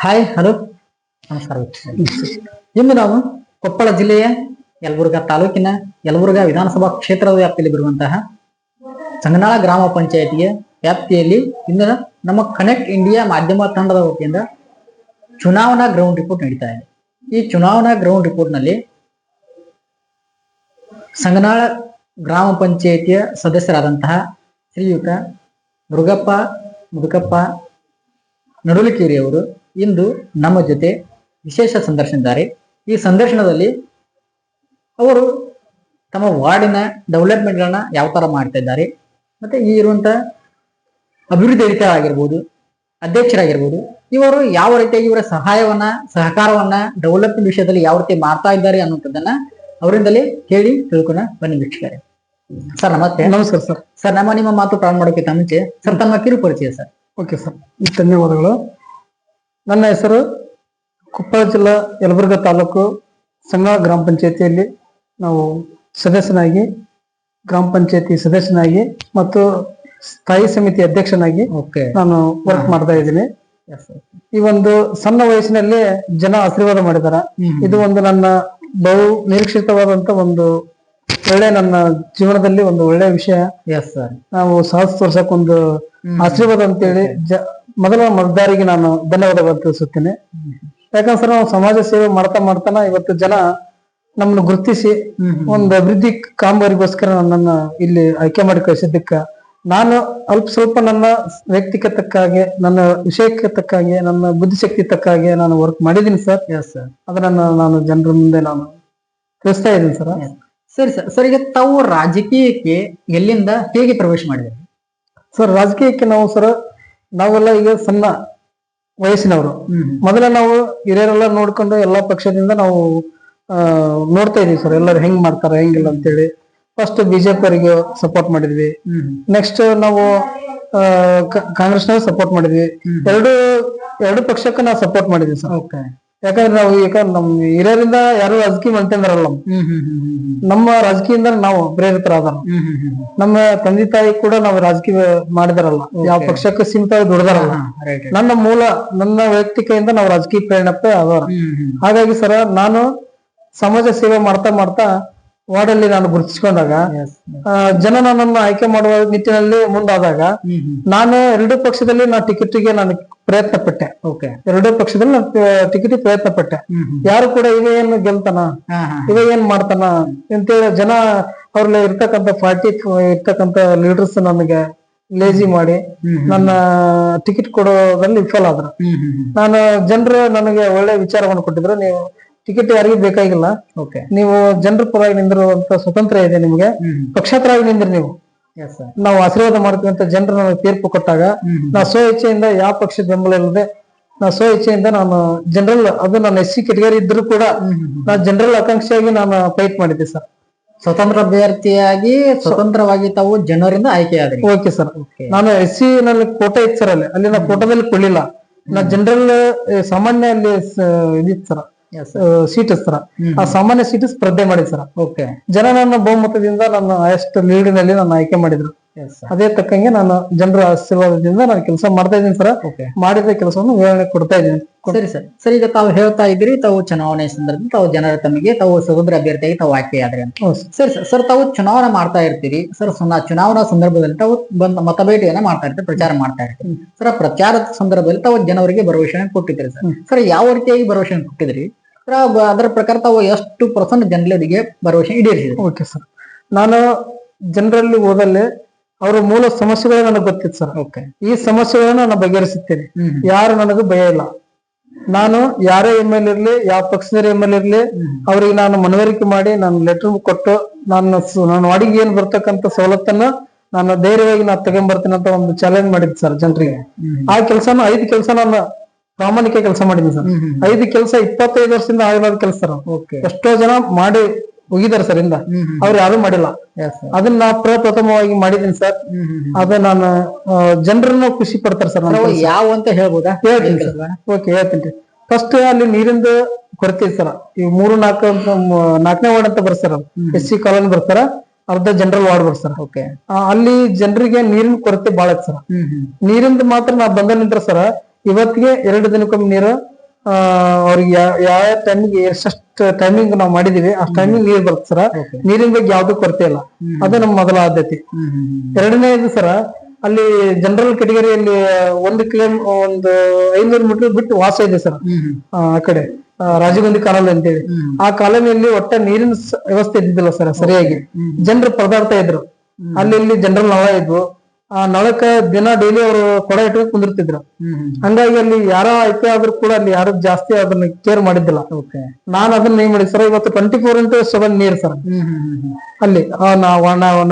Hi hello ನಮಸ್ಕಾರ. ಇಂದು ನಾವು ಕೊಪ್ಪಳ ಜಿಲ್ಲೆಯ ಯಲಬುರ್ಗಾ ತಾಲೂಕಿನ ಯಲಬುರ್ಗಾ ವಿಧಾನಸಭಾ ಕ್ಷೇತ್ರದ ವ್ಯಾಪ್ತಿಯಲ್ಲಿ ಬರುವಂತಹ ಸಂಗನಾಳ ಗ್ರಾಮ ಪಂಚಾಯತಿಯ ವ್ಯಾಪ್ತಿಯಲ್ಲಿ ಇಂದು ನಮ್ಮ ಕನೆಕ್ಟ್ ಇಂಡಿಯಾ ಮಾಧ್ಯಮ ತಂಡದ ವತಿಯಿಂದ ಚುನಾವಣಾ ಗ್ರೌಂಡ್ ರಿಪೋರ್ಟ್ ನಡೀತಾ ಇದೆ. ಈ ಚುನಾವಣಾ ಗ್ರೌಂಡ್ ರಿಪೋರ್ಟ್ ನಲ್ಲಿ ಸಂಗನಾಳ ಗ್ರಾಮ ಪಂಚಾಯತಿಯ ಸದಸ್ಯರಾದಂತಹ ಶ್ರೀಯುತ ಮುದುಕಪ್ಪ ನಡುಲಿಕೇರಿ ಅವರು ಇಂದು ನಮ್ಮ ಜೊತೆ ವಿಶೇಷ ಸಂದರ್ಶನಿದ್ದಾರೆ. ಈ ಸಂದರ್ಶನದಲ್ಲಿ ಅವರು ತಮ್ಮ ವಾರ್ಡಿನ ಡೆವಲಪ್ಮೆಂಟ್ಗಳನ್ನ ಯಾವ ತರ ಮಾಡ್ತಾ ಇದ್ದಾರೆ, ಮತ್ತೆ ಈ ಇರುವಂತ ಅಭಿವೃದ್ಧಿ ಅಧಿಕಾರಿಯಾಗಿರ್ಬೋದು, ಅಧ್ಯಕ್ಷರಾಗಿರ್ಬೋದು, ಇವರು ಯಾವ ರೀತಿಯಾಗಿ ಇವರ ಸಹಕಾರವನ್ನ ಡೆವಲಪ್ಮೆಂಟ್ ವಿಷಯದಲ್ಲಿ ಯಾವ ರೀತಿ ಮಾಡ್ತಾ ಇದ್ದಾರೆ ಅನ್ನುವಂಥದ್ದನ್ನ ಅವರಿಂದಲೇ ಕೇಳಿ ತಿಳ್ಕೊಣ ಬನ್ನಿ ವೀಕ್ಷಕರೇ. ಸರ್ ನಮಸ್ತೆ. ನಮಸ್ಕಾರ ಸರ್. ಸರ್ ನಿಮ್ಮ ಮಾತು ಪ್ರಾರಂಭ ಮಾಡೋಕ್ಕಿಂತ ಮುಂಚೆ ಸರ್ ತಮ್ಮ ಕಿರು ಪರಿಚಯ ಸರ್. ಓಕೆ ಸರ್, ಧನ್ಯವಾದಗಳು. ನನ್ನ ಹೆಸರು ಕೊಪ್ಪಳ ಜಿಲ್ಲಾ ಯಲಬುರ್ಗಾ ತಾಲೂಕು ಸಂಗನಾಳ ಗ್ರಾಮ ಪಂಚಾಯತಿಯಲ್ಲಿ ನಾವು ಸದಸ್ಯನಾಗಿ, ಗ್ರಾಮ ಪಂಚಾಯತಿ ಸದಸ್ಯನಾಗಿ ಮತ್ತು ಸ್ಥಾಯಿ ಸಮಿತಿ ಅಧ್ಯಕ್ಷನಾಗಿ ನಾನು ವರ್ಕ್ ಮಾಡ್ತಾ ಇದ್ದೀನಿ. ಈ ಒಂದು ಸಣ್ಣ ವಯಸ್ಸಿನಲ್ಲಿ ಜನ ಆಶೀರ್ವಾದ ಮಾಡಿದಾರ. ಇದು ಒಂದು ನನ್ನ ಬಹು ನಿರೀಕ್ಷಿತವಾದಂತ ಒಂದು ಒಳ್ಳೆ, ನನ್ನ ಜೀವನದಲ್ಲಿ ಒಂದು ಒಳ್ಳೆ ವಿಷಯ. ನಾವು ಸಾಹಸ ತೋರ್ಸಕ್ ಒಂದು ಆಶೀರ್ವಾದ ಅಂತೇಳಿ ಮೊದಲ ಮತದಾರಿಗೆ ನಾನು ಧನ್ಯವಾದಗಳು ತಿಳಿಸುತ್ತೇನೆ. ಯಾಕಂದ್ರೆ ನಾವು ಸಮಾಜ ಸೇವೆ ಮಾಡ್ತಾನ ಇವತ್ತು ಜನ ನಮ್ಮನ್ನು ಗುರುತಿಸಿ ಒಂದು ಅಭಿವೃದ್ಧಿ ಕಾಮಗಾರಿಗೋಸ್ಕರ ನನ್ನನ್ನ ಇಲ್ಲಿ ಆಯ್ಕೆ ಮಾಡಿ ಕಳಿಸಿದ್ದಕ್ಕ ನಾನು ಸ್ವಲ್ಪ ನನ್ನ ವ್ಯಕ್ತಿಗೆ ತಕ್ಕಾಗೆ, ನನ್ನ ವಿಷಯಕ್ಕೆ ತಕ್ಕಾಗೆ, ನನ್ನ ಬುದ್ಧಿಶಕ್ತಿ ತಕ್ಕಾಗೆ ನಾನು ವರ್ಕ್ ಮಾಡಿದ್ದೀನಿ ಸರ್. ಅದನ್ನ ನಾನು ಜನರ ಮುಂದೆ ನಾನು ತಿಳಿಸ್ತಾ ಇದ್ದೀನಿ ಸರ್. ಸರಿ ಸರ್. ಸರ್, ಈಗ ತಾವು ರಾಜಕೀಯಕ್ಕೆ ಎಲ್ಲಿಂದ ಹೇಗೆ ಪ್ರವೇಶ ಮಾಡಿದ್ರಿ ಸರ್? ರಾಜಕೀಯಕ್ಕೆ ನಾವೆಲ್ಲ ಈಗ ಸಣ್ಣ ವಯಸ್ಸಿನವರು. ಮೊದಲ ನಾವು ಹಿರಿಯರೆಲ್ಲ ನೋಡ್ಕೊಂಡು ಎಲ್ಲಾ ಪಕ್ಷದಿಂದ ನಾವು ನೋಡ್ತಾ ಇದೀವಿ ಸರ್, ಎಲ್ಲರೂ ಹೆಂಗ್ ಮಾಡ್ತಾರ ಹೆಂಗಿಲ್ಲ ಅಂತೇಳಿ. ಫಸ್ಟ್ ಬಿಜೆಪಿ ಅವರಿಗೆ ಸಪೋರ್ಟ್ ಮಾಡಿದ್ವಿ, ನೆಕ್ಸ್ಟ್ ನಾವು ಕಾಂಗ್ರೆಸ್ನಾಗ ಸಪೋರ್ಟ್ ಮಾಡಿದ್ವಿ. ಎರಡು ಪಕ್ಷಕ್ಕೆ ನಾವು ಸಪೋರ್ಟ್ ಮಾಡಿದ್ವಿ ಸರ್. ಯಾಕಂದ್ರೆ ನಾವು ಈಗ ನಮ್ ಹಿರಿಯರಿಂದ ಯಾರು ರಾಜಕೀಯ ಮಾಡ್ತಿದಾರಲ್ಲ, ನಮ್ಮ ರಾಜಕೀಯದಿಂದ ನಾವು ಪ್ರೇರಿತರಾದ, ನಮ್ಮ ತಂದೆ ತಾಯಿ ಕೂಡ ನಾವು ರಾಜಕೀಯ ಮಾಡಿದಾರಲ್ಲ, ಯಾವ ಪಕ್ಷಕ್ಕೆ ಸೀಮಿತವಾಗಿ ದುಡ್ದಾರಲ್ಲ. ನನ್ನ ವೈಯಕ್ತಿಕೆಯಿಂದ ನಾವು ರಾಜಕೀಯ ಪ್ರೇರಣೆ ಆದವ್ರ. ಹಾಗಾಗಿ ಸರ ನಾನು ಸಮಾಜ ಸೇವೆ ಮಾಡ್ತಾ ವಾರ್ಡಲ್ಲಿ ನಾನು ಗುರುತಿಸ್ಕೊಂಡಾಗ ಜನ ನನ್ನನ್ನು ಆಯ್ಕೆ ಮಾಡುವ ನಿಟ್ಟಿನಲ್ಲಿ ಮುಂದಾದಾಗ ನಾನು ಎರಡೂ ಪಕ್ಷದಲ್ಲಿ ಟಿಕೆಟ್ಗೆ ನಾನು ಪ್ರಯತ್ನ ಪಟ್ಟೆ. ಎರಡೂ ಪಕ್ಷದಲ್ಲಿ ನಾನು ಟಿಕೆಟ್ ಪ್ರಯತ್ನ ಪಟ್ಟೆ. ಯಾರು ಕೂಡ ಇವ ಏನು ಗೆಲ್ತಾನ, ಇವ ಏನ್ ಮಾಡ್ತಾನ ಅಂತೇಳಿ ಜನ ಅವ್ರಲ್ಲಿ ಪಾರ್ಟಿ ಇರ್ತಕ್ಕಂಥ ಲೀಡರ್ಸ್ ನನಗೆ ಲೇಜಿ ಮಾಡಿ ನನ್ನ ಟಿಕೆಟ್ ಕೊಡೋದ್ರಲ್ಲಿ ವಿಫಲ ಆದ್ರು. ನಾನು ಜನರು ನನಗೆ ಒಳ್ಳೆ ವಿಚಾರವನ್ನು ಕೊಟ್ಟಿದ್ರು, ನೀವು ಟಿಕೆಟ್ ಯಾರಿಗೂ ಬೇಕಾಗಿಲ್ಲ, ನೀವು ಜನರ ಪರವಾಗಿ ನಿಂದಿರುವಂತ ಸ್ವತಂತ್ರ ಇದೆ ನಿಮ್ಗೆ, ಪಕ್ಷೇತರವಾಗಿ ನಿಂದ್ರಿ ನೀವು, ನಾವು ಆಶೀರ್ವಾದ ಮಾಡ್ತೀವಿ ಅಂತ ಜನರು ನನಗೆ ತೀರ್ಪು ಕೊಟ್ಟಾಗ ನಾ ಸ್ವ ಇಚ್ಛೆಯಿಂದ ಯಾವ ಪಕ್ಷದ ಬೆಂಬಲ ಇಲ್ಲದೆ ನಾ ಸ್ವ ಇಚ್ಛೆಯಿಂದ ನಾನು ಜನರಲ್, ಅದು ನನ್ನ SC ಕೆಟಗರಿ ಇದ್ರು ಕೂಡ ನಾನು ಜನರಲ್ ಆಕಾಂಕ್ಷಿಯಾಗಿ ನಾನು ಫೈಟ್ ಮಾಡಿದ್ದೆ ಸರ್. ಸ್ವತಂತ್ರ ಅಭ್ಯರ್ಥಿಯಾಗಿ ಸ್ವತಂತ್ರವಾಗಿ ತಾವು ಜನರಿಂದ ಆಯ್ಕೆ ಆದ್ರಿ. Okay sir. ನಾನು SC ನಲ್ಲಿ ಕೋಟಾ ಇತ್ತು ಸರ್, ಅಲ್ಲಿ ನಾ ಕೋಟಾದಲ್ಲಿ ಕೊಡ್ಲಿಲ್ಲ, ನಾ ಜನರಲ್ ಸಾಮಾನ್ಯ ಅಲ್ಲಿ ಇದಿತ್ತು ಸರ್, ಸೀಟ್ ಸರ. ಆ ಸಾಮಾನ್ಯ ಸೀಟ್ ಸ್ಪರ್ಧೆ ಮಾಡಿದ್ ಸರ. ಜನ ನನ್ನ ಬಹುಮತದಿಂದ ನನ್ನ ಹೈಯೆಸ್ಟ್ ಲೀಡಿನಲ್ಲಿ ನನ್ನ ಆಯ್ಕೆ ಮಾಡಿದ್ರು. ಅದೇ ತಕ್ಕಂಗೆ ನಾನು ಜನರ ಆಶೀರ್ವಾದದಿಂದ ನಾನು ಕೆಲಸ ಮಾಡ್ತಾ ಇದ್ದೀನಿ ಸರ್. ಮಾಡಿದ ಕೆಲಸವನ್ನು ವಿವರಣೆ ಕೊಡ್ತಾ ಇದ್ದೀನಿ. ಸರಿ ಸರ್. ಸರ್, ಈಗ ತಾವು ಹೇಳ್ತಾ ಇದ್ರಿ ತಾವು ಚುನಾವಣೆ ಸಂದರ್ಭದಲ್ಲಿ ತಾವು ಜನರ ತಮಗೆ ತಾವು ಸ್ವತಂತ್ರ ಅಭ್ಯರ್ಥಿಯಾಗಿ ತಾವು ಆಯ್ಕೆ ಆದ್ರಿ ಅಂತ. ಸರಿ ಸರ್. ಸರ್, ತಾವು ಚುನಾವಣೆ ಮಾಡ್ತಾ ಇರ್ತೀರಿ ಸರ್. ಚುನಾವಣಾ ಸಂದರ್ಭದಲ್ಲಿ ತಾವು ಮತಬೇಟೆಯನ್ನ ಮಾಡ್ತಾ ಇರ್ತೀರಿ, ಪ್ರಚಾರ ಮಾಡ್ತಾ ಇರ್ತೀರಿ ಸರ್. ಪ್ರಚಾರದ ಸಂದರ್ಭದಲ್ಲಿ ತಾವು ಜನವರಿಗೆ ಭರವಸೆಯನ್ನು ಕೊಟ್ಟಿದ್ರಿ ಸರ್. ಸರ್, ಯಾವ ರೀತಿಯಾಗಿ ಭರವಸೆಯನ್ನು ಕೊಟ್ಟಿದ್ರಿ? ಅದರ ಪ್ರಕಾರ ತಾವು ಎಷ್ಟು % ಜನರಿಗೆ ಭರವಸೆ ಈಡೇರಿಸಿದ್ರಿ? Okay sir. ನಾನು ಜನರಲ್ಲಿ ಹೋದಲ್ಲಿ ಅವರ ಮೂಲ ಸಮಸ್ಯೆಗಳು ನನಗೆ ಗೊತ್ತಿತ್ತು ಸರ್. ಈ ಸಮಸ್ಯೆಗಳನ್ನ ನಾನು ಬಗೆಹರಿಸುತ್ತೇನೆ, ಯಾರು ನನಗೂ ಭಯ ಇಲ್ಲ. ನಾನು ಯಾರೇ ML ಇರ್ಲಿ, ಯಾವ ಪಕ್ಷದ ML ಇರ್ಲಿ, ಅವ್ರಿಗೆ ನಾನು ಮನವರಿಕೆ ಮಾಡಿ ನಾನು ಲೆಟರ್ ಕೊಟ್ಟು ನನ್ನ ವಾಡಿಗೆ ಏನ್ ಬರ್ತಕ್ಕಂಥ ಸವಲತ್ತನ್ನ ನಾನು ಧೈರ್ಯವಾಗಿ ನಾನು ತಗೊಂಡ್ಬರ್ತೇನೆ ಅಂತ ಒಂದು ಚಾಲೆಂಜ್ ಮಾಡಿದ್ದೆ ಸರ್ ಜನರಿಗೆ. ಆ ಕೆಲಸನ 5 ಕೆಲಸ ನಾನು ಪ್ರಾಮಾಣಿಕ ಕೆಲಸ ಮಾಡಿದ್ವಿ ಸರ್. 5 ಕೆಲಸ 25 ವರ್ಷದಿಂದ ಆಗಿರೋದು ಕೆಲಸ ಸರ್. ಎಷ್ಟೋ ಜನ ಮಾಡಿ ಹೋಗಿದ್ದಾರೆ ಸರ್ ಇಂದ, ಅವ್ರು ಯಾರು ಮಾಡಿಲ್ಲ. ಅದನ್ನ ನಾ ಪ್ರಪ್ರಥಮವಾಗಿ ಮಾಡಿದೀನಿ ಸರ್. ಅದ ನಾನು ಜನರನ್ನ ಖುಷಿ ಪಡ್ತಾರೆ ಸರ್. ಯಾವ ಅಂತ ಹೇಳ್ಬೋದಾ? ಹೇಳ್ತೀನಿ ಸರ್. ಓಕೆ, ಹೇಳ್ತೀನಿ. ಫಸ್ಟ್ ಅಲ್ಲಿ ನೀರಿಂದ ಕೊರತೆ ಸರ. ಈ 3-4 4ನೇ ವಾರ್ಡ್ ಅಂತ ಬರ್ತಾರ, SC ಕಾಲೋನಿ ಬರ್ತಾರ. ಅರ್ಧ ಜನರಲ್ ವಾರ್ಡ್ ಬರ್ ಸರ್. ಓಕೆ. ಅಲ್ಲಿ ಜನರಿಗೆ ನೀರಿನ ಕೊರತೆ ಬಾಳ ಐತಿ ಸರ್. ನೀರಿಂದ ಮಾತ್ರ ನಾ ಬಂದ ನಿಂತ್ರ ಸರ್ ಇವತ್ತಿಗೆ 2 ದಿನಕ್ಕೊಮ್ಮೆ ನೀರು ಅವ್ರಿಗೆ ಯಾವ ಟೈಮಿಗೆ ಎಷ್ಟೆಷ್ಟು ಟೈಮಿಂಗ್ ನಾವು ಮಾಡಿದೀವಿ ಅಷ್ಟು ಟೈಮಿಂಗ್ ನೀರ್ ಬರುತ್ತೆ ಸರ್. ನೀರಿನ ಬಗ್ಗೆ ಯಾವ್ದು ಕೊರತೆ ಇಲ್ಲ. ಅದು ನಮ್ಮ ಮೊದಲ ಆದ್ಯತೆ. ಎರಡನೇದು ಸರ ಅಲ್ಲಿ ಜನರಲ್ ಕೆಟಗರಿಯಲ್ಲಿ 1 500 ಮೀಟರ್ ಬಿಟ್ಟು ವಾಸ ಇದೆ ಸರ್. ಆ ಕಡೆ ರಾಜೀವ್ ಗಾಂಧಿ ಕಾಲೋನಿ ಅಂತೇಳಿ ಆ ಕಾಲೋನಿಯಲ್ಲಿ ಒಟ್ಟ ನೀರಿನ ವ್ಯವಸ್ಥೆ ಇದ್ದಿದ್ದಿಲ್ಲ ಸರ್ ಸರಿಯಾಗಿ. ಜನರು ಪರದಾಡ್ತಾ ಇದ್ರು. ಅಲ್ಲಿ ಜನರಲ್ ನಳ ಇದ್ವು. ಆ ನಳಕ್ಕ ದಿನ ಡೈಲಿ ಅವರು ಕೊಡ ಇಟ್ಕೊಂಡು ಕುಂದಿರ್ತಿದ್ರು. ಹಂಗಾಗಿ ಅಲ್ಲಿ ಯಾರೋ ಆಯ್ಕೆ ಆದ್ರೂ ಕೂಡ ಅಲ್ಲಿ ಯಾರು ಜಾಸ್ತಿ ಅದನ್ನ ಕೇರ್ ಮಾಡಿದ್ದಿಲ್ಲ. ನಾನು ಅದನ್ನ ಏನ್ ಮಾಡಿದ್ ಸರ್, ಇವತ್ತು 24x7 ನೀರ್ ಸರ್ ಅಲ್ಲಿ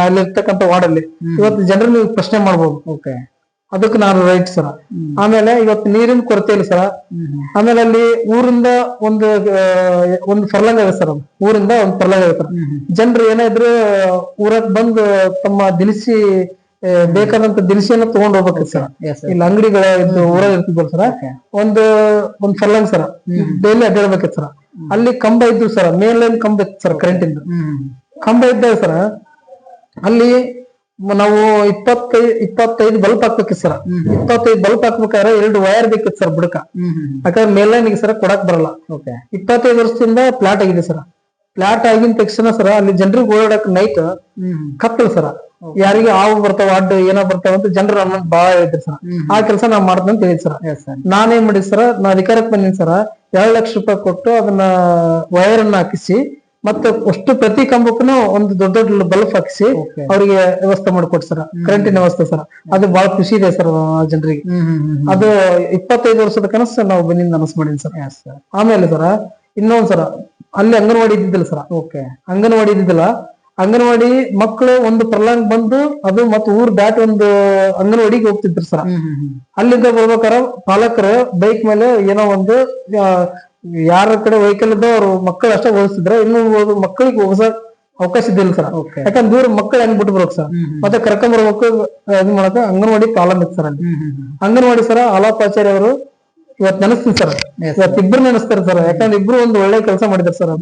ನಾವಿರ್ತಕ್ಕಂಥ ವಾರ್ಡಲ್ಲಿ. ಇವತ್ತು ಜನರು ನೀವು ಪ್ರಶ್ನೆ ಮಾಡ್ಬೋದು, ಅದಕ್ಕೆ ನಾನು ರೈಟ್ ಸರ. ಆಮೇಲೆ ಇವತ್ತು ನೀರಿನ ಕೊರತೆ ಇಲ್ಲ ಸರ. ಆಮೇಲೆ ಅಲ್ಲಿ ಊರಿಂದ ಒಂದು ಫರ್ಲಾಂಗ್ ಆಗುತ್ತೆ ಸರ್. ಊರಿಂದ ಒಂದು ಫರ್ಲಾಂಗ್ ಆಗುತ್ತೆ. ಜನರು ಏನಾದ್ರು ಊರಕ್ ಬಂದು ತಮ್ಮ ದಿನಸಿ ಬೇಕಾದಂತ ದಿನಸಿಯನ್ನ ತಗೊಂಡ್ ಹೋಗ್ಬೇಕು ಸರ್. ಇಲ್ಲಿ ಅಂಗಡಿಗಳ ಊರಾಗ ಇರ್ತಿದ್ವಲ್ಲ ಸರ, ಒಂದು ಫರ್ಲಾಂಗ್ ಸರ ಡೈಲಿ ಅಡ್ಡಾಡ್ಬೇಕಿತ್ತು ಸರ. ಅಲ್ಲಿ ಕಂಬ ಇದ್ದು ಸರ, ಮೇನ್ ಲೈನ್ ಕಂಬ ಇತ್ತು ಸರ್, ಕರೆಂಟ್ ಇಂದ ಕಂಬ ಇದ್ದಾಗ ಸರ ಅಲ್ಲಿ ನಾವು 25 ಬಲ್ಬ್ ಹಾಕ್ಬೇಕಿತ್ತು ಸರ್. 25 ಬಲ್ಬ್ ಹಾಕ್ಬೇಕಾದ್ರೆ 2 ವೈರ್ ಬೇಕಿತ್ತು ಸರ್ ಬುಡಕ. ಯಾಕಂದ್ರೆ ಮೇಲ್ಲೈನ್ಗೆ ಸರ ಕೊಡಕ್ ಬರಲ್ಲ. 25 ವರ್ಷದಿಂದ ಫ್ಲಾಟ್ ಆಗಿದೆ ಸರ್. ಫ್ಲಾಟ್ ಆಗಿನ ತಕ್ಷಣ ಸರ ಅಲ್ಲಿ ಜನರಿಗೆ ಓಡಾಡಕ್ ನೈಟ್ ಕತ್ತಲ್ ಸರ. ಯಾರಿಗೆ ಹಾವು ಬರ್ತಾವ, ಅಡ್ಡು ಏನೋ ಬರ್ತಾವ ಅಂತ ಜನರು ನನ್ನ ಬಾಳ ಹೇಳಿದ್ರು ಸರ್. ಆ ಕೆಲಸ ನಾವ್ ಮಾಡ್ತೀನಿ ಅಂತ ಹೇಳಿದ್ ಸರ್. ನಾನೇನ್ ಮಾಡಿದ್ ಸರ, ನಾ ಅಧಿಕಾರಕ್ಕೆ ಬಂದಿನಿ ಸರ, 2 ಲಕ್ಷ ರೂಪಾಯಿ ಕೊಟ್ಟು ಅದನ್ನ ವೈರ್ ಅನ್ನ ಹಾಕಿಸಿ ಮತ್ತೆ ಅಷ್ಟು ಪ್ರತಿ ಕಂಬಕ್ಕೂ ಒಂದು ದೊಡ್ಡ ದೊಡ್ಡ ಬಲ್ಬ್ ಹಾಕಿಸಿ ಅವರಿಗೆ ವ್ಯವಸ್ಥೆ ಮಾಡಿಕೊಟ್ಟು ಸರ್, ಕರೆಂಟಿನ ವ್ಯವಸ್ಥೆ ಸರ್. ಅದು ಬಹಳ ಖುಷಿ ಇದೆ ಸರ್ ಜನರಿಗೆ. ಅದು 25 ವರ್ಷದ ಕನಸು ನಾವು ಬಂದಿಂದ ನನಸು ಮಾಡೀನಿ ಸರ್. ಆಮೇಲೆ ಸರ ಇನ್ನೊಂದ್ ಸರ ಅಲ್ಲಿ ಅಂಗನವಾಡಿ ಇದ್ದಿದ್ದಿಲ್ಲ ಸರ್. ಅಂಗನವಾಡಿ ಇದ್ದಿದ್ದಿಲ್ಲ. ಅಂಗನವಾಡಿ ಮಕ್ಕಳು ಒಂದು ಪ್ರಲಾಂಗ್ ಬಂದು ಅದು ಮತ್ತೆ ಊರ್ ದಾಟಿ ಒಂದು ಅಂಗನವಾಡಿಗೆ ಹೋಗ್ತಿದ್ರು ಸರ್. ಅಲ್ಲಿಂದ ಬರ್ಬೇಕಾರ ಪಾಲಕರು ಬೈಕ್ ಮೇಲೆ ಏನೋ ಒಂದು ಯಾರ ಕಡೆ ವೆಹಿಕಲ್ ಇದ್ದೋ ಅವ್ರು ಮಕ್ಕಳು ಅಷ್ಟೇ ಓದಿಸಿದ್ರೆ ಇನ್ನು ಮಕ್ಕಳಿಗೆ ಹೋಗಸಕ್ ಅವಕಾಶ ಇದ್ದಿಲ್ಲ ಸರ್. ಯಾಕಂದ್ರೆ ದೂರ ಮಕ್ಕಳು ಹೆಂಗ್ ಬಿಟ್ಟು ಬರ್ಬೇಕು ಸರ್, ಮತ್ತೆ ಕರ್ಕೊಂಡ್ ಬರ್ಬೇಕು. ಇದು ಮಾಡಕ ಅಂಗನವಾಡಿ ಪ್ರಾಬ್ಲಮ್ ಇತ್ತು ಸರ್ ಅಲ್ಲಿ. ಅಂಗನವಾಡಿ ಸರ ಆಲಾಪಾಚಾರ್ಯ ಅವರು ಇವತ್ತು ನೆನಸ್ತೀನಿ ಸರ್. ಇವತ್ತು ಇಬ್ರು ನೆನಸ್ತಾರೆ ಸರ್. ಯಾಕಂದ್ರೆ ಇಬ್ರು ಒಂದು ಒಳ್ಳೆ ಕೆಲಸ ಮಾಡಿದಾರೆ ಸರ್.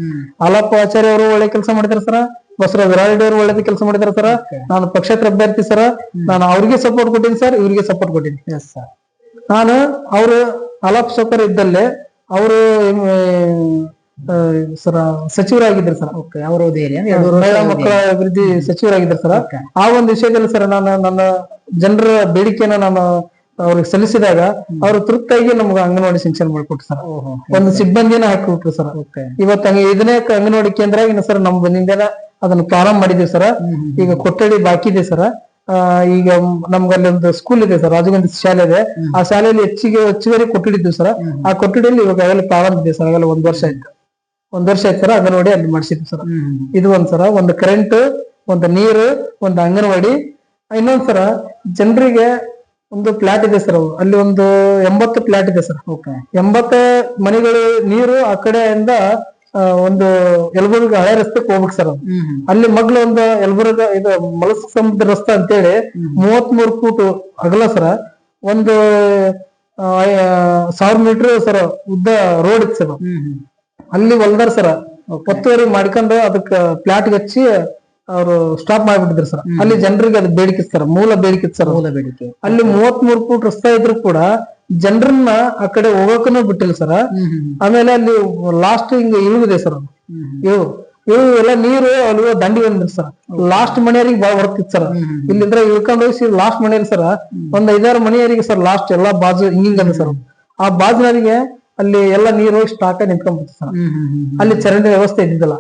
ಆಲಾಪ ಆಚಾರ್ಯ ಅವರು ಒಳ್ಳೆ ಕೆಲಸ ಮಾಡಿದಾರೆ ಸರ್. ಬಸವರಾಜ ವಿರಾಡಿ ಅವರು ಒಳ್ಳೆ ಕೆಲಸ ಮಾಡಿದಾರೆ ಸರ್. ನಾನು ಪಕ್ಷೇತರ ಅಭ್ಯರ್ಥಿ ಸರ್. ನಾನು ಅವ್ರಿಗೆ ಸಪೋರ್ಟ್ ಕೊಟ್ಟಿನಿ ಸರ್, ಇವ್ರಿಗೆ ಸಪೋರ್ಟ್ ಕೊಟ್ಟಿನಿ. ನಾನು ಅವರು ಆಲಾಪ ಸೌಕರ್ಯ ಇದ್ದಲ್ಲೇ ಅವರು ಸರ ಸಚಿವರಾಗಿದ್ರು ಸರ್. ಅವರು ಮಹಿಳಾ ಮಕ್ಕಳ ಅಭಿವೃದ್ಧಿ ಸಚಿವರಾಗಿದ್ರು ಸರ್. ಆ ಒಂದು ವಿಷಯದಲ್ಲಿ ಸರ್ ನಾನು ನನ್ನ ಜನರ ಬೇಡಿಕೆಯನ್ನ ನಾನು ಅವ್ರಿಗೆ ಸಲ್ಲಿಸಿದಾಗ ಅವರು ತೃಪ್ತಾಗಿ ನಮ್ಗೆ ಅಂಗನವಾಡಿ ಸಿಂಚನ ಮಾಡ್ಕೊಟ್ರು ಸರ್. ಒಂದು ಸಿಬ್ಬಂದಿನ ಹಾಕಿಬಿಟ್ರು ಸರ್. ಇವತ್ತು ಇದನ್ನೇ ಅಂಗನವಾಡಿ ಕೇಂದ್ರ ಇನ್ನು ಸರ್ ನಮ್ ಬಂದಿಂದ ಅದನ್ನ ಪ್ರಾರಂಭ ಮಾಡಿದೀವಿ ಸರ್. ಈಗ ಕೊಠಡಿ ಬಾಕಿ ಇದೆ ಸರ್. ಈಗ ನಮ್ಗಲ್ಲಿ ಒಂದು ಸ್ಕೂಲ್ ಇದೆ ಸರ್, ರಾಜೀವ್ ಗಾಂಧಿ ಶಾಲೆ ಇದೆ. ಆ ಶಾಲೆಯಲ್ಲಿ ಹೆಚ್ಚುವರಿ ಕೊಠಡಿದ್ವಿ ಸರ್. ಆ ಕೊಠಡಿಯಲ್ಲಿ ಇವಾಗ ಆಗಲೇ ಪ್ರಾರಂಭ ಇದೆ ಸರ್. ಆಗಲೇ 1 ವರ್ಷ ಆಯ್ತು. 1 ವರ್ಷ ಆಯ್ತು ಸರ್ ಅಂಗನವಾಡಿ ಅಲ್ಲಿ ಮಾಡಿಸಿದ್ವಿ ಸರ್. ಇದು ಒಂದ್ ಸರ, ಒಂದು ಕರೆಂಟ್, ಒಂದು ನೀರು, ಒಂದು ಅಂಗನವಾಡಿ. ಇನ್ನೊಂದ್ ಸರ ಜನರಿಗೆ ಒಂದು ಫ್ಲಾಟ್ ಇದೆ ಸರ್. ಅಲ್ಲಿ ಒಂದು 80 ಫ್ಲಾಟ್ ಇದೆ ಸರ್. 80 ಮನೆಗಳು ನೀರು ಆ ಕಡೆಯಿಂದ ಒಂದು ಯಲಬುರ್ಗ ಹಳೆ ರಸ್ತೆಗೆ ಹೋಗ್ಬೇಕು ಸರ್. ಅಲ್ಲಿ ಮಗ್ಳು ಒಂದು ಯಲಬುರ್ಗ ಇದು ಮಲಸ ಸಮುದ್ರ ರಸ್ತೆ ಅಂತೇಳಿ 33 ಫೂಟ್ ಅಗಲ ಸರ. ಒಂದು 1000 ಮೀಟರ್ ಸರ್ ಉದ್ದ ರೋಡ್ ಇತ್ತು ಸರ್. ಅಲ್ಲಿ ಹೊಲ್ದಾರ ಸರ ಒತ್ತುವರಿ ಮಾಡ್ಕೊಂಡು ಅದಕ್ಕೆ ಫ್ಲಾಟ್ ಹಚ್ಚಿ ಅವರು ಸ್ಟಾಪ್ ಮಾಡ್ಬಿಟ್ಟಿದ್ರು ಸರ್. ಅಲ್ಲಿ ಜನರಿಗೆ ಅದು ಬೇಡಿಕೆ ಸರ್, ಮೂಲ ಬೇಡಿಕೆ ಸರ್. ಅಲ್ಲಿ 33 ಫೂಟ್ ರಸ್ತೆ ಇದ್ರು ಕೂಡ ಜನರನ್ನ ಆ ಕಡೆ ಹೋಗಕ್ಕೂ ಬಿಟ್ಟಿಲ್ಲ ಸರ್. ಆಮೇಲೆ ಅಲ್ಲಿ ಲಾಸ್ಟ್ ಹಿಂಗ ಇಳಿದಿದೆ ಸರ್. ಇವು ಎಲ್ಲ ನೀರು ಅಲ್ಲಿ ದಂಡಿ ಬಂದ್ರಿ ಸರ್. ಲಾಸ್ಟ್ ಮನೆಯವರಿಗೆ ಬಾಳ ಬರ್ತಿತ್ತು ಸರ್. ಇಲ್ಲಿಂದ್ರ ಇಳ್ಕೊಂಡು ಹೋಗಿ ಲಾಸ್ಟ್ ಮನೆಯಲ್ಲಿ ಸರ್ ಒಂದ್ 5-6 ಮನೆಯವರಿಗೆ ಸರ್ ಲಾಸ್ಟ್ ಎಲ್ಲಾ ಬಾಜು ಹಿಂಗಿಂಗ ಸರ್. ಆ ಬಾಜಿನವರಿಗೆ ಅಲ್ಲಿ ಎಲ್ಲಾ ನೀರು ಸ್ಟಾಕ್ ನಿಂತ್ಕೊಂಡ್ಬಿಡ್ತು ಸರ್. ಅಲ್ಲಿ ಚರಂಡಿ ವ್ಯವಸ್ಥೆ ಇದ್ದಿದ್ದಲ್ಲ.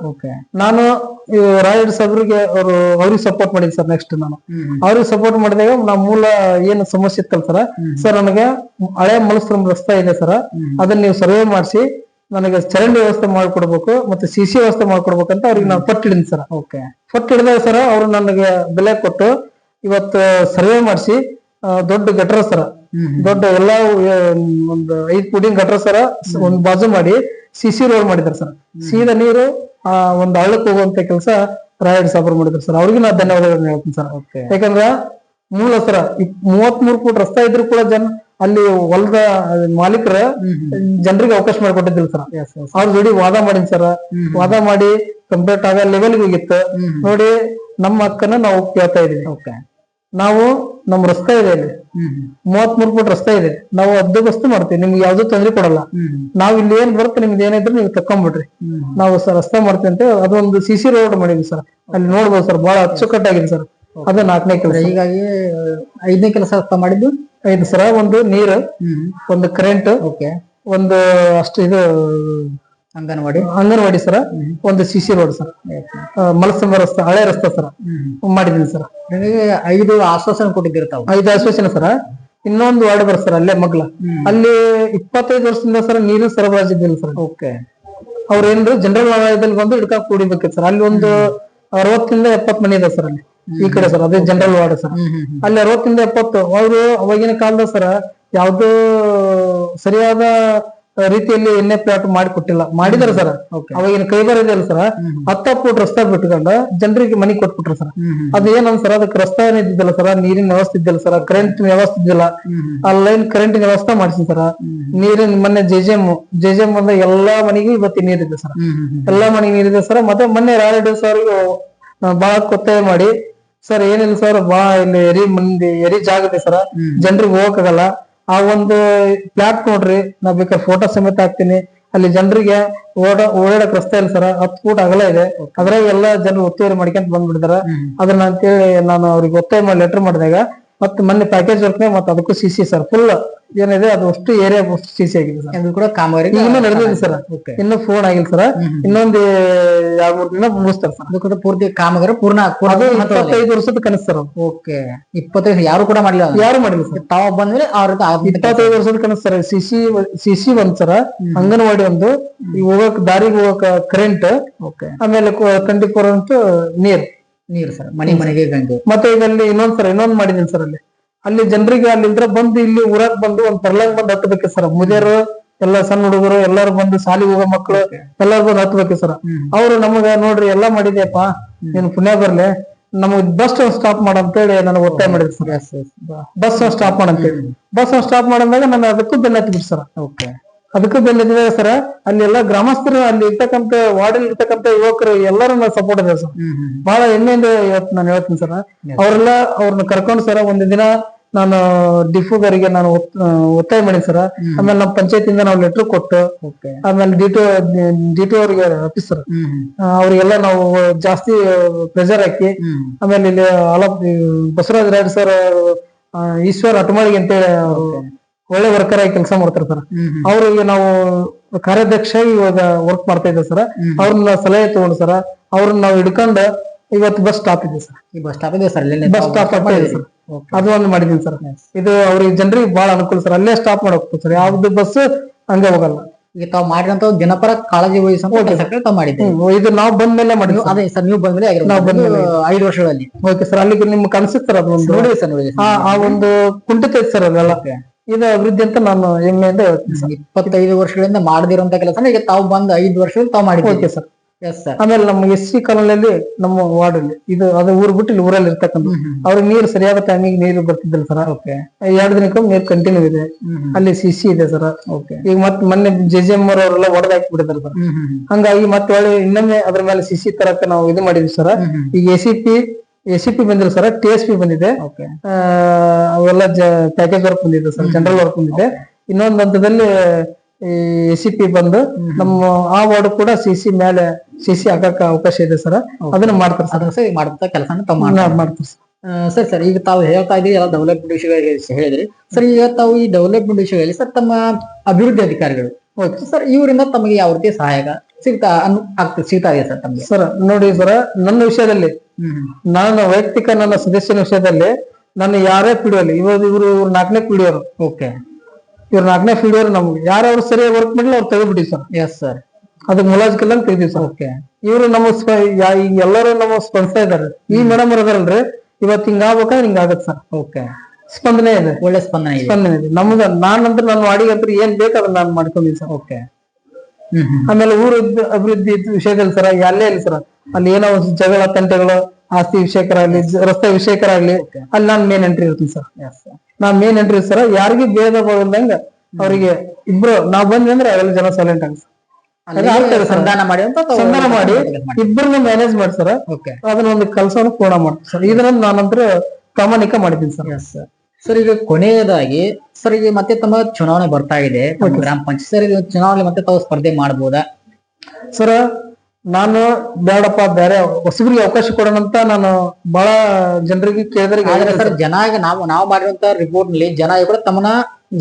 ನಾನು ರಾಯಡ್ ಸಾಬ್ರಿಗೆ ಅವ್ರಿಗೆ ಸಪೋರ್ಟ್ ಮಾಡಿದ್ದೆ ಸರ್. ನೆಕ್ಸ್ಟ್ ನಾನು ಅವ್ರಿಗೆ ಸಪೋರ್ಟ್ ಮಾಡಿದಾಗ ನಾ ಮೂಲ ಏನು ಸಮಸ್ಯೆ ಇತ್ತಲ್ಲ ಸರ್, ಸರ್ ನನಗೆ ಹಳೆ ಮಲಸ್ತ್ರಮ್ ರಸ್ತೆ ಇದೆ ಸರ್, ಅದನ್ನ ನೀವು ಸರ್ವೆ ಮಾಡಿಸಿ ನನಗೆ ಚರಂಡಿ ವ್ಯವಸ್ಥೆ ಮಾಡ್ಕೊಡ್ಬೇಕು ಮತ್ತೆ CC ವ್ಯವಸ್ಥೆ ಮಾಡ್ಕೊಡ್ಬೇಕಂತ ಅವ್ರಿಗೆ ನಾನು ಪಟ್ಟು ಹಿಡಿದ್ನಿ ಸರ್. ಪಟ್ಟು ಹಿಡಿದಾಗ ಸರ್ ಅವ್ರು ನನಗೆ ಬೆಲೆ ಕೊಟ್ಟು ಇವತ್ತು ಸರ್ವೆ ಮಾಡಿಸಿ ದೊಡ್ಡ ಗಟರ ಸರ, ದೊಡ್ಡ ಎಲ್ಲಾ ಒಂದು 5 ಫೂಟಿನ ಗಟರ ಸರ ಒಂದ್ ಬಾಜು ಮಾಡಿ CC ರೋಡ್ ಮಾಡಿದಾರೆ ಸರ್. ಸೀದಾ ನೀರು ಒಂದು ಹಳ್ಳಕ್ಕೆ ಹೋಗುವಂತ ಕೆಲಸ ರಾಯಡ್ ಸಾಬ್ರು ಮಾಡಿದ್ರು ಸರ್. ಅವ್ರಿಗೆ ನಾ ಧನ್ಯವಾದಗಳನ್ನ ಹೇಳ್ತೀನಿ ಸರ್. ಯಾಕಂದ್ರ ಮೂಲ ಸರ 33 ಫೂಟ್ ರಸ್ತೆ ಇದ್ರು ಕೂಡ ಅಲ್ಲಿ ಹೊಲದ ಮಾಲೀಕರ ಜನರಿಗೆ ಅವಕಾಶ ಮಾಡಿಕೊಟ್ಟಿದ್ದಿಲ್ಲ ಸರ್. ಅವ್ರ ಜೋಡಿ ವಾದ ಮಾಡಿನ್ ಸರ್. ವಾದ ಮಾಡಿ ಕಂಪ್ಲೀಟ್ ಆಗ ಲೆವೆಲ್ಗೆ ಹೋಗಿತ್ತು ನೋಡಿ. ನಮ್ಮ ಹಕ್ಕನ್ನ ನಾವು ಕೇಳ್ತಾ ಇದೀವಿ. ಓಕೆ. ನಾವು ನಮ್ಮ ರಸ್ತೆ ಇದೆ ಇಲ್ಲಿ 33 ಫುಟ್ ರಸ್ತೆ ಇದೆ, ನಾವು ಹದ್ದುಬಸ್ತು ಮಾಡ್ತೀವಿ, ನಿಮ್ಗೆ ಯಾವ್ದು ತೊಂದ್ರೆ ಕೊಡಲ್ಲ. ನಾವ್ ಇಲ್ಲಿ ಏನ್ ಬರುತ್ತೆ ನಿಮ್ದು ಏನಿದ್ರು ನೀವು ತಕೊಂಡ್ಬಿಡ್ರಿ, ನಾವು ಸರ್ ರಸ್ತೆ ಮಾಡ್ತೀವಿ ಅಂತ ಅದೊಂದು CC ರೋಡ್ ಮಾಡಿದ್ವಿ ಸರ್. ಅಲ್ಲಿ ನೋಡ್ಬೋದು ಸರ್, ಬಹಳ ಅಚ್ಚುಕಟ್ಟಾಗಿದೆ ಸರ್. ಅದು 4ನೇ ಕೆಲಸ. ಹೀಗಾಗಿ 5ನೇ ಕೆಲಸ ಮಾಡಿದ್ದು 5 ಸರ. ಒಂದು ನೀರು, ಒಂದು ಕರೆಂಟ್, ಓಕೆ, ಒಂದು ಅಷ್ಟು ಇದು ಅಂಗನವಾಡಿ ಸರ, ಒಂದು CC ರೋಡ್ ಸರ್, ಮಲಸಂಬ ರಸ್ತೆ, ಹಳೆ ರಸ್ತೆ ಸರ ಮಾಡಿದೀನಿ ಸರ್. 5 ಆಶ್ವಾಸನೆ ಕೊಟ್ಟಿದ್ದಿರ್ತಾವ. 5 ಆಶ್ವಾಸನೆ ಸರ. ಇನ್ನೊಂದು ವಾರ್ಡ್ ಬರ್ ಸರ್ ಅಲ್ಲೇ ಮಗ್ಲ, ಅಲ್ಲಿ 25 ವರ್ಷದಿಂದ ಸರ್ ನೀರಿನ ಸರಬರಾಜು ಇದ್ದಿಲ್ಲ ಸರ್. ಓಕೆ. ಅವ್ರೇನ್ರು ಜನರಲ್ ವಲಯದಲ್ಲಿ ಬಂದು ಹಿಡ್ಕೊಂಡ್ ಕೂಡಿಬೇಕಿತ್ತು ಸರ್. ಅಲ್ಲಿ ಒಂದು 60ರಿಂದ 70 ಮನೆ ಇದೆ ಸರ್ ಅಲ್ಲಿ ಈ ಕಡೆ ಸರ್, ಅದೇ ಜನರಲ್ ವಾರ್ಡ್ ಸರ್. ಅಲ್ಲಿ 60ರಿಂದ 70 ಅವರು ಅವಾಗಿನ ಕಾಲದ ಸರ ಯಾವ್ದು ಸರಿಯಾದ ರೀತಿಯಲ್ಲಿ ಎಣ್ಣೆ ಪ್ಲಾಟ್ ಮಾಡಿ ಕೊಟ್ಟಿಲ್ಲ, ಮಾಡಿದಾರೆ ಸರ್. ಅವಾಗಿನ ಕೈಬಾರ ಇದೆಯಲ್ಲ ಸರ್, 10 ಫುಟ್ ರಸ್ತೆ ಬಿಟ್ಕೊಂಡು ಜನರಿಗೆ ಮನಿ ಕೊಟ್ಬಿಟ್ರು ಸರ್. ಅದ್ ಏನಂದ್ ಸರ್, ಅದಕ್ಕೆ ರಸ್ತೆ ಇದ್ದಿದ್ದಲ್ಲ ಸರ್, ನೀರಿನ ವ್ಯವಸ್ಥೆ ಇದ್ದಿಲ್ಲ ಸರ್, ಕರೆಂಟ್ ವ್ಯವಸ್ಥೆ ಇದ್ದಿಲ್ಲ, ಆ ಲೈನ್ ಕರೆಂಟಿನ ವ್ಯವಸ್ಥೆ ಮಾಡಿಸಿ ಸರ್. ನೀರಿನ ಮೊನ್ನೆ ಜೆಜೆಮ್ ಬಂದ ಎಲ್ಲಾ ಮನೆಗೂ ಇವತ್ತು ನೀರಿದೆ ಸರ್, ಎಲ್ಲಾ ಮನೆಗೆ ನೀರಿದೆ ಸರ್. ಮತ್ತೆ ಮೊನ್ನೆ ರಾಯರೆಡ್ಡಿ ಸರ್ ಬಹಳ ಒತ್ತಾಯ ಮಾಡಿ ಸರ್ ಏನಿಲ್ಲ ಸರ್, ಇಲ್ಲಿ ಎರಿ ಜಾಗ ಇದೆ ಸರ್, ಜನರಿಗೆ ಹೋಗಕ್ಕಾಗಲ್ಲ, ಆ ಒಂದು ಪ್ಲಾಟ್ ನೋಡ್ರಿ, ನಾ ಬೇಕಾದ್ರೆ ಫೋಟೋ ಸಮೇತ ಹಾಕ್ತೀನಿ, ಅಲ್ಲಿ ಜನರಿಗೆ ಓಡಾಡಕ್ ರಸ್ತೆ ಇಲ್ಲ ಸರ್, 10 ಫೂಟ್ ಅಗಲ ಇದೆ, ಅದ್ರಾಗ ಎಲ್ಲಾ ಜನರು ಒತ್ತುವರಿ ಮಾಡ್ಕೊಂತ ಬಂದ್ಬಿಡ್ತಾರ. ಅದನ್ನ ಅಂತೇಳಿ ನಾನು ಅವ್ರಿಗೆ ಒತ್ತಾಯ ಮಾಡಿ ಲೆಟರ್ ಮಾಡಿದಾಗ ಮತ್ತೆ ಮೊನ್ನೆ ಪ್ಯಾಕೇಜ್ ವರ್ಕ್ ಮತ್ತೆ ಅದಕ್ಕೂ CC ಸರ್, ಫುಲ್ ಏನಿದೆ ಅದು ಅಷ್ಟು ಏರಿಯಾ CC ಆಗಿದೆ ಸರ್. ಅದು ಕೂಡ ಕಾಮಗಾರಿ ಇನ್ನೂ ನಡೆದಿದೆ ಸರ್, ಇನ್ನು ಫೋನ್ ಆಗಿಲ್ಲ ಸರ್. ಇನ್ನೊಂದು 2-3 ದಿನ ಮುಗಿಸ್ತಾರೆ ಸರ್. ಅದಕ್ಕೂ ಪೂರ್ತಿ ಕಾಮಗಾರಿ ಪೂರ್ಣ. ಅದು 25 ವರ್ಷದ ಕನಸು ಸರ್. ಓಕೆ. 25 ಯಾರು ಕೂಡ ಮಾಡಿಲ್ಲ, ಯಾರು ಮಾಡಿಲ್ಲ ಸರ್. ತಾವು ಬಂದ್ರೆ ಅವ್ರ 25 ವರ್ಷದ ಕನಸು ಸರ್. CC ಒಂದ್ ಸರ, ಅಂಗನವಾಡಿ ಒಂದು, ಹೋಗಕ್ ದಾರಿಗೆ ಹೋಗಕ್ ಕರೆಂಟ್, ಆಮೇಲೆ 24 ಅಂತ ನೀರು ಸರ್, ಮನೆಗೆ ಗಂಗೆ. ಮತ್ತೆ ಇಲ್ಲಿ ಇನ್ನೊಂದ್ ಮಾಡಿದೀನಿ ಸರ್. ಅಲ್ಲಿ ಜನರಿಗೆ ಅಲ್ಲಿಂದ ಬಂದು ಇಲ್ಲಿ ಊರಾಗ್ ಬಂದು ಒಂದ್ ಪರ್ಲಾಂಗ್ ಬಂದು ಹತ್ತಬೇಕು ಸರ್. ಮುದಿಯರು ಎಲ್ಲಾ ಸಣ್ಣ ಹುಡುಗರು ಎಲ್ಲಾರು ಬಂದು ಶಾಲೆಗೆ ಹೋಗೋ ಮಕ್ಕಳು ಎಲ್ಲಾರು ಬಂದು ಹತ್ಬೇಕು ಸರ್. ಅವ್ರು ನಮಗ ನೋಡ್ರಿ ಎಲ್ಲಾ ಮಾಡಿದ್ಯಪ್ಪ, ನೀನ್ ಪುಣ್ಯ ಬರ್ಲಿ, ನಮಗ್ ಬಸ್ ಸ್ಟಾಪ್ ಮಾಡಂತೇಳಿ ನನಗೆ ಒತ್ತಾಯ ಮಾಡಿದ್ರು ಸರ್. ಬಸ್ ಸ್ಟಾಪ್ ಮಾಡಂತೇಳಿ ಬಸ್ ಸ್ಟಾಪ್ ಮಾಡಂದಾಗ ನಾನು ಅದಕ್ಕೂ ಬೆನ್ನ ಹತ್ಬಿಟ್ಟು ಸರ್. ಅದಕ್ಕೂ ಬೆನ್ನಿದೆ ಸರ್. ಅಲ್ಲಿ ಎಲ್ಲಾ ಗ್ರಾಮಸ್ಥರು, ಅಲ್ಲಿ ಇರ್ತಕ್ಕಂಥ ವಾರ್ಡಲ್ಲಿ ಇರ್ತಕ್ಕಂಥ ಯುವಕರು ಎಲ್ಲರೂ ಸಪೋರ್ಟ್ ಇದೆ ಸರ್. ಬಹಳ ಹೆಮ್ಮೆಯಿಂದ ಇವತ್ತು ನಾನು ಹೇಳ್ತೀನಿ ಸರ್. ಅವ್ರನ್ನ ಕರ್ಕೊಂಡು ಸರ್ ಒಂದು ದಿನ ನಾನು ಡಿಫೋದವರಿಗೆ ನಾನು ಒತ್ತಾಯ ಮಾಡಿನಿ ಸರ್. ಆಮೇಲೆ ನಮ್ಮ ಪಂಚಾಯತಿಂದ ನಾವು ಲೆಟರ್ ಕೊಟ್ಟು, ಆಮೇಲೆ ಡಿಟೋ ಅವ್ರಿಗೆ ಆಫೀಸರ್ ಅವ್ರಿಗೆಲ್ಲ ನಾವು ಜಾಸ್ತಿ ಪ್ರೆಷರ್ ಹಾಕಿ, ಆಮೇಲೆ ಇಲ್ಲಿ ಬಸವರಾಜ ರಾಯಡ್ ಸರ್, ಈಶ್ವರ್ ಅಟಮಾಳಿಗೆ ಅಂತೇಳಿ ಒಳ್ಳೆ ವರ್ಕರ್ ಆಗಿ ಕೆಲಸ ಮಾಡ್ತಾರೆ ಸರ್. ಅವ್ರಿಗೆ ನಾವು ಕಾರ್ಯಾಧ್ಯಕ್ಷ ಇವಾಗ ವರ್ಕ್ ಮಾಡ್ತಾ ಇದ್ದೇವೆ ಸರ್. ಅವ್ರನ್ನ ಸಲಹೆ ತಗೊಂಡು ಸರ್, ಅವ್ರನ್ನ ನಾವು ಹಿಡ್ಕೊಂಡು ಇವತ್ತು ಬಸ್ ಸ್ಟಾಪ್ ಇದೆ ಸರ್. ಬಸ್ ಸ್ಟಾಪ್ ಇದೆ ಸರ್. ಅದು ಒಂದು ಮಾಡಿದೀನಿ ಸರ್. ಇದು ಅವ್ರಿಗೆ ಜನರಿಗೆ ಬಹಳ ಅನುಕೂಲ ಸರ್. ಅಲ್ಲೇ ಸ್ಟಾಪ್ ಮಾಡಬೇಕು ಸರ್, ಯಾವ್ದು ಬಸ್ ಹಂಗೆ ಹೋಗಲ್ಲ. ಈಗ ತಾವು ಮಾಡಿದಂತ ಜನಪರ ಕಾಳಜಿ ವಹಿಸ ಮಾಡಿದ್ದೀವಿ. ಇದು ನಾವು ಬಂದ್ಮೇಲೆ ಮಾಡಿದ್ವಿ. ಅದೇ ಸರ್, ನೀವು ಬಂದ್ಮೇಲೆ ನಾವು ಬಂದ್ಮೇಲೆ 5 ವರ್ಷಗಳಲ್ಲಿ. Okay sir. ಅಲ್ಲಿಗೆ ನಿಮ್ಗೆ ಅನ್ಸುತ್ತೆ ಅದು ಒಂದು ನೋಡಿ ಸರ್, ನೋಡಿ ಆ ಒಂದು ಕುಂಠಿತ ಐತೆ ಸರ್ ಅದೆಲ್ಲ. ಇದು ಅಭಿವೃದ್ಧಿ ಅಂತ ನಾನು ಹೆಮ್ಮೆಯಿಂದ ಹೇಳ್ತೀನಿ ಸರ್. 25 ವರ್ಷಗಳಿಂದ ಮಾಡದಿರುವಂತ ಕೆಲಸ ಈಗ ತಾವು ಬಂದು 5 ವರ್ಷದಲ್ಲಿ ತಾವು ಮಾಡಿದ್ವಿ. Okay sir. ಆಮೇಲೆ ನಮ್ಮ SC ಕಾಲೋನಿಯಲ್ಲಿ ನಮ್ಮ ವಾರ್ಡ್ ಅಲ್ಲಿ ಅದು ಊರ್ ಬಿಟ್ಟು ಇಲ್ಲಿ ಊರಲ್ಲಿ ಇರ್ತಕ್ಕಂಥ ಅವ್ರಿಗೆ ನೀರು ಸರಿಯಾದ ಟೈಮಿಗೆ ನೀರು ಬರ್ತಿದ್ದಿಲ್ಲ ಸರ್. 2 ದಿನಕ್ಕೊಮ್ಮೆ ನೀರು ಕಂಟಿನ್ಯೂ ಇದೆ. ಅಲ್ಲಿ CC ಇದೆ ಸರ್. ಈಗ ಮತ್ತೆ ಮೊನ್ನೆ JJM ಅವರೆಲ್ಲ ಹೊಡೆದಾಕಿ ಬಿಟ್ಟಿದ್ದಾರೆ ಸರ್. ಹಂಗಾಗಿ ಮತ್ತೆ ಒಳ್ಳೆ ಇನ್ನೊಮ್ಮೆ ಅದ್ರ ಮೇಲೆ CC ತರಕ್ಕೆ ನಾವು ಇದು ಮಾಡಿದ್ವಿ ಸರ್. ಈಗ ACP ಬಂದಿಲ್ಲ ಸರ್, TSP ಬಂದಿದೆ. ಅವೆಲ್ಲ ಪ್ಯಾಕೇಜ್ ವರ್ಕ್ ಬಂದಿದೆ ಸರ್, ಜನರಲ್ ವರ್ಕ್ ಬಂದಿದೆ. ಇನ್ನೊಂದು ಹಂತದಲ್ಲಿ ACP ಬಂದು ನಮ್ಮ ಆ ವಾರ್ಡ್ ಕೂಡ CC ಮೇಲೆ CC ಹಾಕಕ್ಕ ಅವಕಾಶ ಇದೆ ಸರ್. ಅದನ್ನ ಮಾಡ್ತಾರೆ ಸರ್. ಮಾಡುತ್ತ ಕೆಲಸ ಮಾಡ್ತಾರೆ ಸರ್. ಸರ್ ಈಗ ತಾವು ಹೇಳ್ತಾ ಇದ್ದೀವಿ ಎಲ್ಲ ಡೆವಲಪ್ಮೆಂಟ್ ವಿಷಯಗಳಿಗೆ ಹೇಳಿದ್ರಿ ಸರ್. ಈಗ ತಾವು ಈ ಡೆವಲಪ್ಮೆಂಟ್ ವಿಷಯಗಳಲ್ಲಿ ಸರ್, ತಮ್ಮ ಅಭಿವೃದ್ಧಿ ಅಧಿಕಾರಿಗಳು ಸರ್, ಇವರಿಂದ ತಮಗೆ ಯಾವ ರೀತಿ ಸಹಾಯ ಸಿಗ್ತಾ ಇದೆ ಸರ್ ತಮಗೆ? ಸರ್ ನೋಡಿ ಸರ್, ನನ್ನ ವಿಷಯದಲ್ಲಿ ನಾನು ವೈಯಕ್ತಿಕ ನನ್ನ ಸದಸ್ಯನ ವಿಷಯದಲ್ಲಿ ನಾನು ಯಾರೇ ಪಿಡಿಯೋಲಿ ಇವರು 4ನೇ ಪಿಡಿಯೋರು. ಇವ್ರು 4ನೇ ಪಿಡಿಯೋರು. ನಮ್ಗೆ ಯಾರು ಸರಿಯಾಗಿ ವರ್ಕ್ ಮಾಡಿಲ್ಲ ಅವ್ರು ತೆಗೆದ್ಬಿಟ್ಟಿವಿ ಸರ್. Yes sir. ಅದಕ್ಕೆ ಮುಲಾಜಿಕಲ್ಲ ತೆಗ್ದಿವಿ ಸರ್. ಇವರು ನಮ್ಮ ಎಲ್ಲರೂ ನಮ್ಮ ಸ್ಪಂದಿಸ್ತಾ ಇದಾರೆ. ಈ ಮೇಡಮ್ ಅದಾರಲ್ರಿ, ಇವತ್ತು ಹಿಂಗ ಆಗ್ಬೇಕಾದ್ರೆ ಹಿಂಗ ಆಗತ್ತೆ ಸರ್. ಸ್ಪಂದನೆ ಇದೆ, ಒಳ್ಳೆ ಸ್ಪಂದನೆ ಇದೆ ನಮ್ಗ. ನಾನಂದ್ರೆ ನನ್ನ ವಾಡಿಗಂತ್ರ ಏನ್ ಬೇಕಾದ್ರೆ ನಾನು ಮಾಡ್ಕೊಂಡಿದ್ದೀನಿ ಸರ್. ಆಮೇಲೆ ಊರ ಅಭಿವೃದ್ಧಿ ವಿಷಯದಲ್ಲಿ ಸರ್, ಅಲ್ಲೇ ಇಲ್ಲ ಸರ್, ಅಲ್ಲಿ ಏನೋ ಜಗಳ ತಂಟೆಗಳು, ಆಸ್ತಿ ವಿಷಯಕರಾಗ್ಲಿ, ರಸ್ತೆ ವಿಷಯಕರಾಗ್ಲಿ, ಅಲ್ಲಿ ನಾನ್ ಮೇನ್ ಎಂಟ್ರಿ ಇರ್ತೀನಿ ಸರ್. ನಾನ್ ಮೇನ್ ಎಂಟ್ರಿ ಸರ್. ಯಾರಿಗೂ ಭೇದ ಭಾವ ಇಲ್ದಂಗ ಅವರಿಗೆ ಇಬ್ರು ನಾವ್ ಬಂದ್ವಿ ಅಂದ್ರೆ ಅವೆಲ್ಲ ಜನ ಸೈಲೆಂಟ್ ಆಗ ಆಗ್ತದೆ ಸರ್. ಸಂಧಾನ ಮಾಡಿ ಅಂತ ಸಂಧಾನ ಮಾಡಿ ಇಬ್ಬರನ್ನ ಮ್ಯಾನೇಜ್ ಮಾಡಿ ಸರ್ ಓಕೆ ಅದನ್ನ ಒಂದು ಕೆಲಸವನ್ನು ಪೂರ್ಣ ಮಾಡ್ತೀನಿ ಸರ್. ಇದನ್ನ ನಾನಂತರ ಪ್ರಾಮಾಣಿಕ ಮಾಡಿದ್ದೀನಿ ಸರ್. Yes sir. ಈಗ ಕೊನೆಯದಾಗಿ ಸರ್, ಈಗ ಮತ್ತೆ ತಮ್ಮ ಚುನಾವಣೆ ಬರ್ತಾ ಇದೆ, ತಮ್ಮ ಗ್ರಾಮ ಪಂಚಾಯತ್ ಸರ್, ಇದು ಚುನಾವಣೆ ಮತ್ತೆ ತಾವು ಸ್ಪರ್ಧೆ ಮಾಡಬಹುದಾ? ಸರ್ ನಾನು ಬೇಡಪ್ಪ, ಬೇರೆ ಹೊಸಬರಿಗೆ ಅವಕಾಶ ಕೊಡೋಣ ಅಂತ ನಾನು ಬಹಳ ಜನರಿಗೆ ಕೇಳಿದ್ರೆ ಆದ್ರೆ ಸರ್, ಜನ ಈಗ ನಾವು ಮಾಡಿರುವಂತ ರಿಪೋರ್ಟ್ ನಲ್ಲಿ ಜನ ಕೂಡ ತಮ್ಮನ್ನ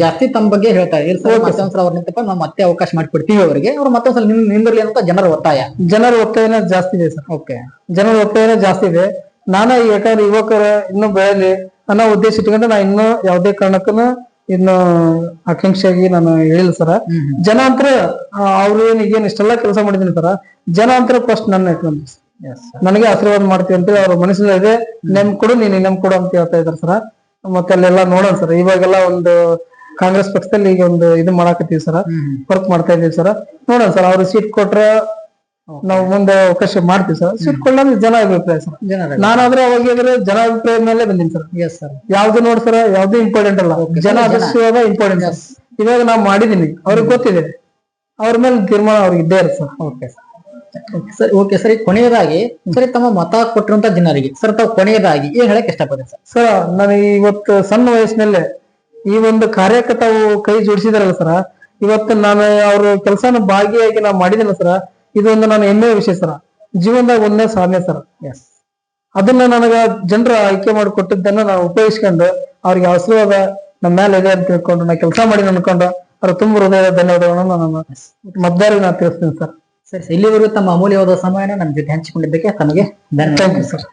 ಜಾಸ್ತಿ ತಮ್ಮ ಬಗ್ಗೆ ಹೇಳ್ತಾರೆ. ಮತ್ತೊಂದ್ಸಲ ಅವ್ರ ನಿಂತಪ್ಪ ನಾವು ಮತ್ತೆ ಅವಕಾಶ ಮಾಡಿಕೊಡ್ತೀವಿ ಅವರಿಗೆ, ಅವ್ರು ಮತ್ತೊಂದ್ಸಲ ನಿಂದಿರ್ಲಿ ಅಂತ ಜನರ ಒತ್ತಾಯ. ಜನರ ಒತ್ತಾಯನ ಜಾಸ್ತಿ ಇದೆ ಸರ್. ಓಕೆ, ಜನರ ಒತ್ತಾಯನ ಜಾಸ್ತಿ ಇದೆ. ನಾನು ಯಾಕಂದ್ರೆ ಯುವಕರ ಇನ್ನೂ ಬೆಳೆಯಲಿ ಅನ್ನೋ ಉದ್ದೇಶ ಇಟ್ಕೊಂಡು ನಾ ಇನ್ನೂ ಯಾವುದೇ ಕಾರಣಕ್ಕೂ ಇನ್ನು ಆಕಾಂಕ್ಷೆಯಾಗಿ ನಾನು ಹೇಳಿಲ್ಲ ಸರ. ಜನ ಅಂತರ ಅವ್ರು ಏನ್ ಇಷ್ಟೆಲ್ಲಾ ಕೆಲಸ ಮಾಡಿದೀನಿ ಸರ, ಜನ ಅಂತರ ಫಸ್ಟ್ ನನ್ನ ಇಟ್ಕೊಂಡು ನನಗೆ ಆಶೀರ್ವಾದ ಮಾಡ್ತೀವಿ ಅಂತೇಳಿ ಅವ್ರ ಮನಸ್ಸಿನ ಇದೆ. ನೆಮ್ ಕೊಡು ನೀನು ನೆಮ್ ಕೊಡು ಅಂತ ಹೇಳ್ತಾ ಇದಾರೆ ಸರ. ಮತ್ತೆ ಅಲ್ಲೆಲ್ಲ ನೋಡೋಣ ಸರ್. ಇವಾಗೆಲ್ಲ ಒಂದು ಕಾಂಗ್ರೆಸ್ ಪಕ್ಷದಲ್ಲಿ ಈಗ ಒಂದು ಇದು ಮಾಡಾಕತ್ತೀವಿ ಸರ, ವರ್ಕ್ ಮಾಡ್ತಾ ಇದೀವಿ ಸರ. ನೋಡೋಣ ಸರ್, ಅವ್ರು ಸೀಟ್ ಕೊಟ್ರೆ ನಾವು ಮುಂದೆ ಅವಕಾಶ ಮಾಡ್ತೀವಿ ಸರ್. ಸೀಟ್ ಕೊಳ್ಳೋದು ಜನ ಅಭಿಪ್ರಾಯ ಸರ್. ನಾನಾದ್ರೆ ಅವಾಗ ಜನ ಅಭಿಪ್ರಾಯ ಮೇಲೆ ಬಂದೀನಿ ಸರ್. Yes sir. ಯಾವ್ದು ನೋಡಿ ಸರ್, ಯಾವ್ದು ಇಂಪಾರ್ಟೆಂಟ್ ಅಲ್ಲ, ಜನ ಆದರ್ಶವಾದ ಇಂಪಾರ್ಟೆಂಟ್. ಇವಾಗ ನಾವು ಮಾಡಿದೀನಿ, ಅವ್ರಿಗೆ ಗೊತ್ತಿದೆ, ಅವ್ರ ಮೇಲೆ ತೀರ್ಮಾನ ಅವ್ರಿಗೆ ಇದ್ದೇ ಇರುತ್ತೆ sir. Okay sir. Okay sir. ಈಗ ಕೊನೆಯದಾಗಿ ಸರಿ, ತಮ್ಮ ಮತ ಕೊಟ್ಟಿರುವಂತ ಜನರಿಗೆ ಸರ್ ತಾವು ಕೊನೆಯದಾಗಿ ಏನ್ ಹೇಳಕ್ ಇಷ್ಟಪಡ್ತೀವಿ ಸರ್? ಸರ್ ನಾನು ಇವತ್ತು ಸಣ್ಣ ವಯಸ್ಸಿನಲ್ಲೇ ಈ ಒಂದು ಕಾರ್ಯಕ್ಕೆ ತಾವು ಕೈ ಜೋಡಿಸಿದಾರಲ್ಲ ಸರ, ಇವತ್ತು ನಾನು ಅವ್ರ ಕೆಲಸನ ಭಾಗಿಯಾಗಿ ನಾವು ಮಾಡಿದಿಲ್ಲ ಸರ, ಇದೊಂದು ನಾನು ಹೆಮ್ಮೆಯ ವಿಷಯ ಸರ. ಜೀವನದಾಗ ಒಂದೇ ಸಾಧನೆ ಸರ್. ಎಸ್, ಅದನ್ನ ನನಗ ಜನರ ಆಯ್ಕೆ ಮಾಡಿ ಕೊಟ್ಟಿದ್ದನ್ನ ನಾವು ಉಪಯೋಗಿಸ್ಕೊಂಡು ಅವ್ರಿಗೆ ಆಶೀರ್ವಾದ ನಮ್ಮ ಮೇಲೆ ಇದೆ ಅಂತ ತಿಳ್ಕೊಂಡು ನಾ ಕೆಲಸ ಮಾಡಿ ಅನ್ಕೊಂಡು ಅವ್ರ ತುಂಬ ಹೃದಯದ ಧನ್ಯವಾದಗಳನ್ನು ನಾನು ಮತದಾರರಿಗೆ ನಾನು ತಿಳಿಸ್ತೀನಿ ಸರ್. ಸರಿ, ಇಲ್ಲಿವರೆಗೂ ತಮ್ಮ ಅಮೂಲ್ಯವಾದ ಸಮಯನ ನಮ್ಮ ಜೊತೆ ಹಂಚಿಕೊಂಡಿದ್ದಕ್ಕೆ ತಮಗೆ ಧನ್ಯವಾದ. Thank you sir.